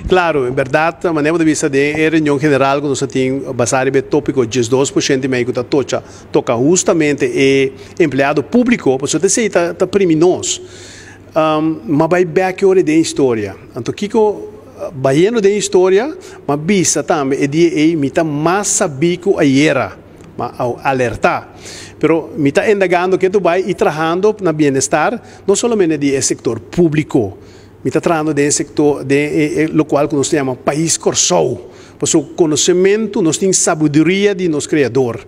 Claro, em verdade, a maneira de vista de reunião general, quando você tem basado no tópico 12% de médico toca justamente o empregado público, você tem que estar criminoso. Mas vai back hora de história. Então, Kiko, baiano de história, mas vista também, é mita mais sabico a era, alertar. Pero me está indagando que tu vai e trabalhando na bem-estar, não somente do setor público, me está trabalhando no setor do qual nós chamamos país corsou. Por o conhecimento, nós temos sabedoria de nosso Criador.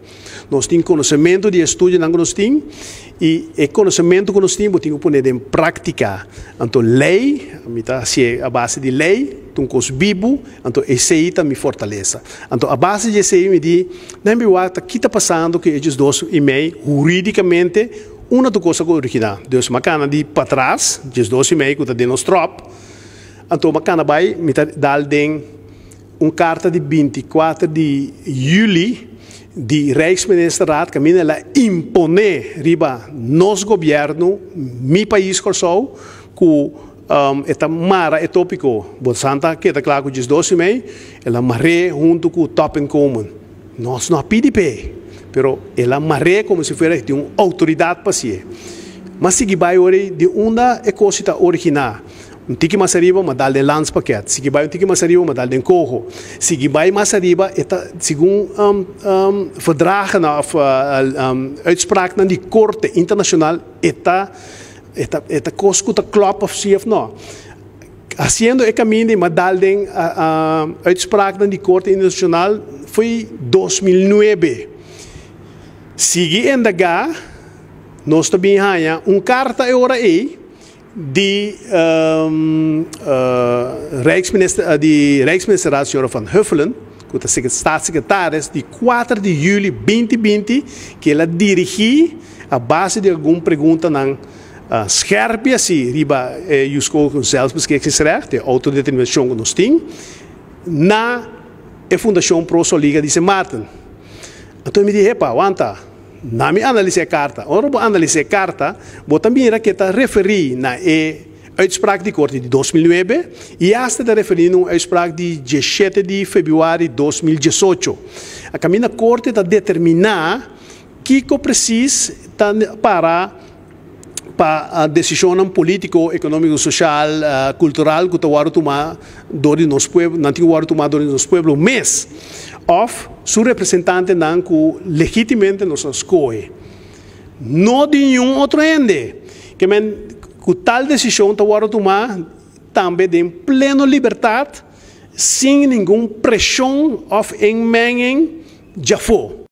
Nós temos conhecimento de estudo que nós temos e o conhecimento que nós temos, temos que pôr em prática. Então, lei, a base de lei, então, os vivos, então, esse aí também fortalece. Então, a base desse aí me diz, não é o que está passando, que esses dois e-mails, juridicamente, uma das coisas que original. Deus, macana de para trás, esses dois e-mails que está dentro dos trop. Então, macana vai, me dá uma carta de 24 de julho de Rijksministerraad, que ela impõe riba nosso governo, meu país corsou, que esta mara é tópico, Bolsanta, que está claro que os 12 meses, ela marre junto com o top in common. Nós não PDP, pero ela marre como se fosse de uma autoridade paciente. Mas se vai hoje de uma coisa original. Um tique mais arriba, mas dá de lance paquete. Se vai um tique mais arriba, mas dá de corro. Se vai mais arriba, segundo verdrag of uitspraak na de Corte Internacional, esta coisa que klop of CF não. Haciendo o caminho, mas dá de uitspraak na de Corte Internacional foi 2009. Sigue indagar, nós também ganhamos carta agora aí de Rijksminister Senhora van Huffelen, que é staatssecretária de 4 de julho de 2020, que ela dirigiu a base de alguma pergunta na scherpe assim, riba os zelfbeschikingsrecht, de autodeterminação que nós temos, na Fundação Pro Soliga de Sint Maarten. Então me disse, epa, aguanta. Na minha análise a carta, ora vou analisar a carta, vou também referir na uitspraak de Corte de 2009 e hasta de referir na uitspraak de 17 de fevereiro de 2018. A caminho da Corte está determinar que precisa para a decisão político, econômico, social, cultural que está tomar do nosso povo, não tem o tomar do nosso povo, mas of seu representante não que legitimamente nos escolhe. Não de nenhum outro ende. Que tal decisão está tomar também de plena liberdade, sem nenhuma pressão of enmenging já foi.